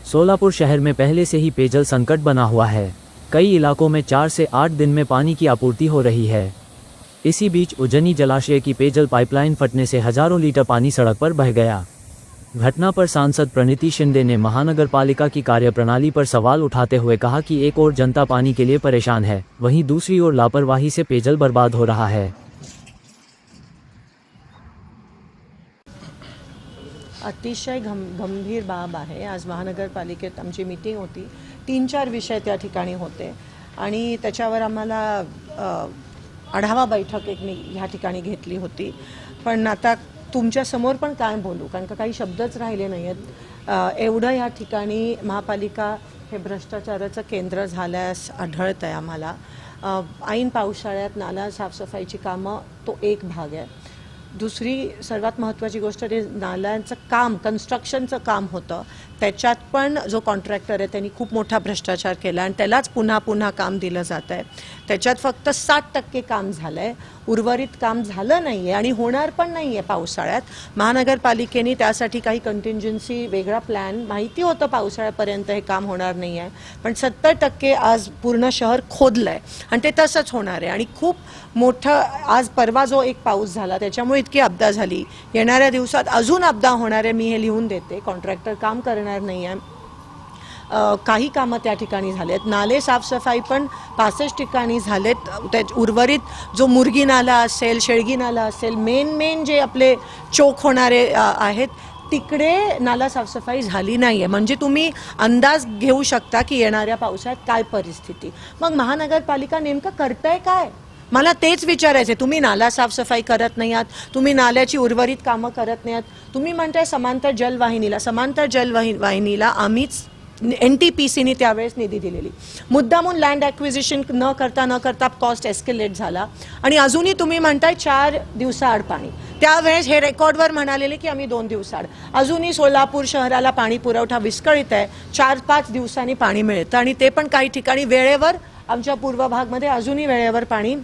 सोलापुर शहर में पहले से ही पेयजल संकट बना हुआ है। कई इलाकों में 4 से 8 दिन में पानी की आपूर्ति हो रही है। इसी बीच उज्जैनी जलाशय की पेयजल पाइपलाइन फटने से हजारों लीटर पानी सड़क पर बह गया। घटना पर सांसद प्रणीति शिंदे ने महानगर पालिका की कार्यप्रणाली पर सवाल उठाते हुए कहा कि एक ओर जनता पानी के लिए परेशान है, वहीं दूसरी ओर लापरवाही से पेयजल बर्बाद हो रहा है। अतिशय गंभीर बाब आहे। आज महानगरपालिकेत आमची मीटिंग होती, 3-4 विषय त्या ठिकाणी होते आणि त्याच्यावर आम्हाला आढावा बैठक एक ह्या ठिकाणी घेतली होती। पण आता तुमच्या समोर पण काय बोलू, कारण का काही शब्दच राहिले नाही आहेत। एवढं या ठिकाणी महापालिका हे भ्रष्टाचाराचं केंद्र झाल्यास आढळत आहे आम्हाला। ऐन पावसाळ्यात नाला साफसफाईची कामं तो एक भाग आहे। दुसरी सर्वात महत्त्वाची गोष्ट ते नाल्यांचं काम, कन्स्ट्रक्शनचं काम होतं, त्याच्यात पण जो कॉन्ट्रॅक्टर आहे त्यांनी खूप मोठा भ्रष्टाचार केला आणि त्यालाच पुन्हा पुन्हा काम दिलं जात आहे। त्याच्यात फक्त 60% काम झालं आहे, उर्वरित काम झालं नाही आहे आणि होणार पण नाही आहे पावसाळ्यात। महानगरपालिकेने त्यासाठी काही कंटिंजन्सी वेगळा प्लॅन, माहिती होतं पावसाळ्यापर्यंत हे काम होणार नाही आहे, पण 70% आज पूर्ण शहर खोदलं आहे आणि ते तसंच होणार आहे। आणि खूप मोठं आज परवा जो एक पाऊस झाला त्याच्यामुळे इतकी अपदा झाली, येणाऱ्या दिवसात अजून अपदा होणार आहे। मी हे लिहून देते, कॉन्ट्रॅक्टर काम करणार नाही आहे। काही कामं त्या ठिकाणी झालेत, नाले साफसफाई पण 65 ठिकाणी झालेत। त्या उर्वरित जो मुरगी नाला असेल, शेळगी नाला असेल, मेन जे आपले चोक होणारे आहेत तिकडे नाला साफसफाई झाली नाही आहे। म्हणजे तुम्ही अंदाज घेऊ शकता की येणाऱ्या पावसाळ्यात काय परिस्थिती। मग महानगरपालिका नेमकं करताय काय, मला तेच विचारायचं आहे। तुम्ही नाला साफसफाई करत नाही आहात, तुम्ही नाल्याची उर्वरित कामं करत नाही आहात। तुम्ही म्हणताय समांतर जलवाहिनीला आम्हीच NTPCने त्यावेळेस निधी दिलेली, मुद्दामून लँड ॲक्विजिशन न करता कॉस्ट एस्केलेट झाला आणि अजूनही तुम्ही म्हणताय 4 दिवसाआड पाणी। त्यावेळेस हे रेकॉर्डवर म्हणालेले की आम्ही 2 दिवसाआड, अजूनही सोलापूर शहराला पाणी पुरवठा विस्कळीत आहे। 4-5 दिवसांनी पाणी मिळतं आणि ते पण काही ठिकाणी वेळेवर, आमच्या पूर्व भागमध्ये अजूनही वेळेवर पाणी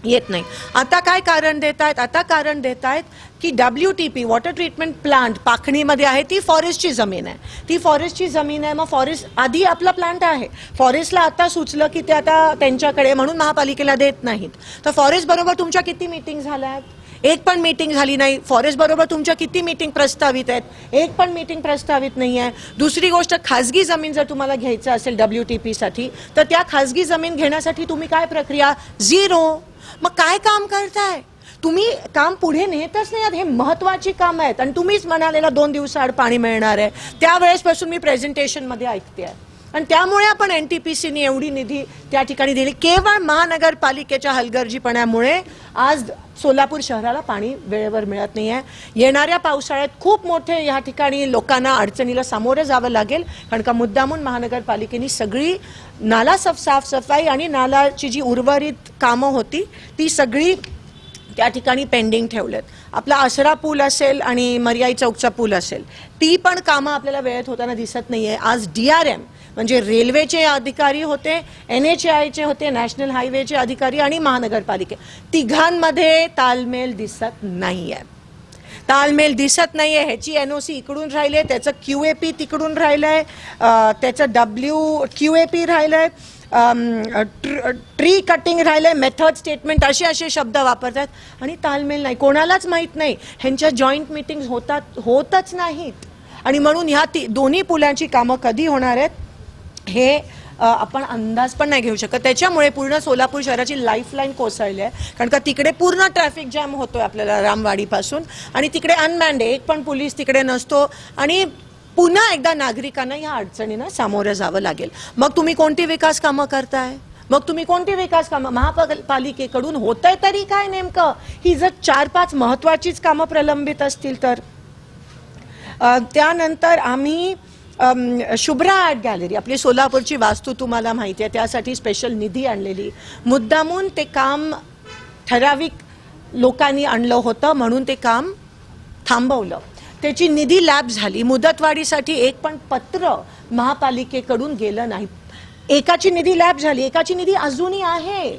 येत नाही। आता काय कारण देत आहेत, आता कारण देत आहेत की WTP वॉटर ट्रीटमेंट प्लांट पाखणीमध्ये आहे, ती फॉरेस्टची जमीन आहे, ती फॉरेस्टची जमीन आहे। मग फॉरेस्ट आधी आपला प्लांट आहे, फॉरेस्टला आता सुचलं की ते आता त्यांच्याकडे म्हणून महापालिकेला देत नाहीत। तर फॉरेस्ट बरोबर तुमच्या किती मीटिंग झाल्या आहेत, एक पण मीटिंग झाली नाही। फॉरेस्ट बरोबर तुमच्या किती मीटिंग प्रस्तावित आहेत, एक पण मीटिंग प्रस्तावित नाही आहे। दुसरी गोष्ट, खाजगी जमीन जर तुम्हाला घ्यायचं असेल WTP साठी, तर त्या खाजगी जमीन घेण्यासाठी तुम्ही काय प्रक्रिया, 0। मग काय काम करताय तुम्ही, काम पुढे नेतच नाही आहात। हे महत्त्वाची कामं आहेत आणि तुम्हीच म्हणालेला 2 दिवसाआड पाणी मिळणार आहे, त्यावेळेसपासून मी प्रेझेंटेशनमध्ये ऐकते आहे आणि त्यामुळे आपण NTPCने एवढी निधी त्या ठिकाणी दिली। केवळ महानगरपालिकेच्या हलगर्जीपणामुळे आज सोलापूर शहराला पाणी वेळेवर मिळत नाही आहे। येणाऱ्या पावसाळ्यात खूप मोठे या ठिकाणी लोकांना अडचणीला सामोरं जावं लागेल, कारण का मुद्दामून महानगरपालिकेने सगळी नाला साफसफाई आणि नालाची जी उर्वरित कामं होती ती सगळी त्या ठिकाणी पेंडिंग ठेवलेत। आपला आसरा पूल असेल आणि मर्याई चौकचा पूल असेल, ती पण कामं आपल्याला वेळेत होताना दिसत नाही आहे। आज DRM म्हणजे रेल्वेचे अधिकारी होते, NHAIचे होते, नॅशनल हायवेचे अधिकारी आणि महानगरपालिके, तिघांमध्ये ताळमेळ दिसत नाही आहे, ताळमेळ दिसत नाही आहे। ह्याची NOC इकडून राहिले, त्याचं QAP तिकडून राहिलं आहे, त्याचं WQAP राहिलं आहे, ट्री कटिंग राहिलंय, मेथड स्टेटमेंट, असे शब्द वापरतात आणि ताळमेळ नाही। कोणालाच माहीत नाही, ह्यांच्या जॉईंट मीटिंग्स होतच नाहीत आणि म्हणून ह्या दोन्ही पुलांची कामं कधी होणार आहेत हे आपण अंदाज पण नाही घेऊ शकत। त्याच्यामुळे पूर्ण सोलापूर शहराची लाईफलाईन कोसळली आहे, कारण का तिकडे पूर्ण ट्रॅफिक जॅम होतोय आपल्याला रामवाडीपासून आणि तिकडे अनमॅन्ड आहे, एक पण पोलीस तिकडे नसतो आणि पुन्हा एकदा नागरिकांना या अडचणींना सामोरं जावं लागेल। मग तुम्ही कोणती विकास कामं करताय, मग तुम्ही कोणती विकास कामं महापालिकेकडून होतंय तरी काय नेमकं, ही जर 4-5 महत्त्वाचीच कामं प्रलंबित असतील तर। त्यानंतर आम्ही शुभ्रा आर्ट गॅलरी, आपली सोलापूरची वास्तू तुम्हाला माहिती आहे, त्यासाठी स्पेशल निधी आणलेली, मुद्दामून ते काम ठराविक लोकांनी आणलं होतं म्हणून ते काम थांबवलं, त्याची निधी लॅप झाली। मुदतवाढीसाठी एक पण पत्र महापालिकेकडून गेलं नाही। एकाची निधी लॅप झाली, एकाची निधी अजूनही आहे.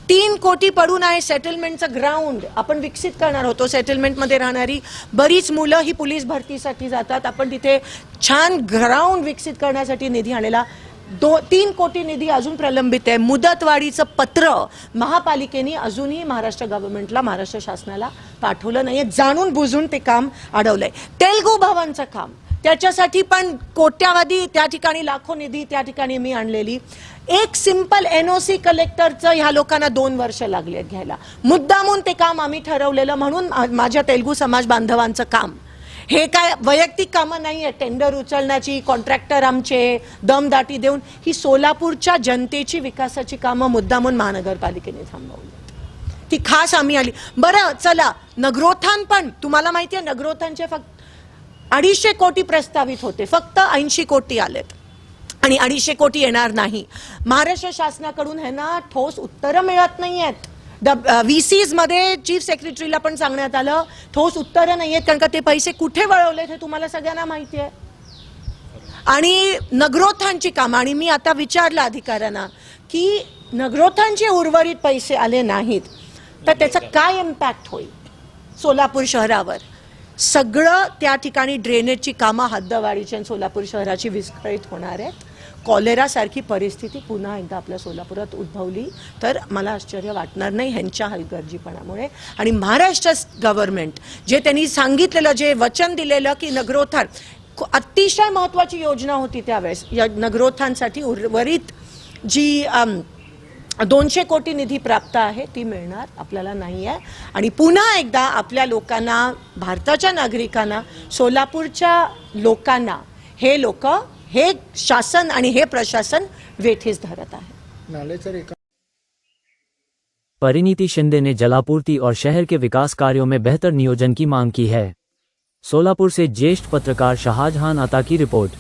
3 कोटी पडून आहे. सेटलमेंटचं ग्राउंड आपण विकसित करणार होतो. सेटलमेंटमध्ये राहणारी बरीच मुलं ही पोलीस भरतीसाठी जातात. आपण तिथे छान ग्राउंड विकसित करण्यासाठी निधी आणलेला. 3 कोटी निधी अजून प्रलंबित आहे. मुदतवाढीचं पत्र महापालिकेने अजूनही महाराष्ट्र गव्हर्नमेंटला, महाराष्ट्र शासनाला पाठवलं नाहीये. जाणून बुजून ते काम अडवलंय. तेलगू भवनचं काम, त्याच्यासाठी पण कोट्यावधी त्या ठिकाणी, लाखो निधी त्या ठिकाणी मी आणलेली. एक सिंपल NOC कलेक्टरचं ह्या लोकांना 2 वर्ष लागली आहेत घ्यायला. मुद्दामून ते काम आम्ही ठरवलेलं, म्हणून माझ्या तेलगू समाज बांधवांचं काम. हे काय वैयक्तिक कामं नाही आहे. टेंडर उचलण्याची, कॉन्ट्रॅक्टर आमचे दमदाटी देऊन, ही सोलापूरच्या जनतेची विकासाची कामं मुद्दामून महानगरपालिकेने थांबवली. ती खास आम्ही आली. बरं चला, नगरोत्थान पण तुम्हाला माहिती आहे, नगरोत्थानचे फक्त 250 कोटी प्रस्तावित होते, फक्त 80 कोटी आलेत आणि 250 कोटी येणार नाही. महाराष्ट्र शासनाकडून है ना ठोस उत्तरं मिळत नाही आहेत. VCs मध्ये चीफ सेक्रेटरीला पण सांगण्यात आलं, ठोस उत्तरं नाही आहेत, कारण का ते पैसे कुठे वळवलेत हे तुम्हाला सगळ्यांना माहिती आहे. आणि नगरोत्थानची कामं, आणि मी आता विचारलं अधिकाऱ्यांना की नगरोत्थानचे उर्वरित पैसे आले नाहीत तर त्याचा काय इम्पॅक्ट होईल सोलापूर शहरावर. सगळं त्या ठिकाणी ड्रेनेजची कामं हद्दवाढीची आणि सोलापूर शहराची विस्कळीत होणार आहेत. कॉलेरासारखी परिस्थिती पुन्हा एकदा आपल्या सोलापुरात उद्भवली तर मला आश्चर्य वाटणार नाही ह्यांच्या हलगर्जीपणामुळे. आणि महाराष्ट्र गव्हर्नमेंट जे त्यांनी सांगितलेलं, जे वचन दिलेलं की नगरोत्थान, अतिशय महत्त्वाची योजना होती त्यावेळेस. या नगरोत्थानसाठी उर्वरित जी 200 कोटी निधी प्राप्त आहे ती मिळणार आपल्याला नाही आहे. आणि पुन्हा एकदा आपल्या लोकांना, भारताच्या नागरिकांना, सोलापूरच्या लोकांना हे शासन आणि हे प्रशासन वेठीस धरत आहे. परिणीति शिंदे ने जलापूर्ति और शहर के विकास कार्यों में बेहतर नियोजन की मांग की है. सोलापुर से ज्येष्ठ पत्रकार शाहजहां अता की रिपोर्ट.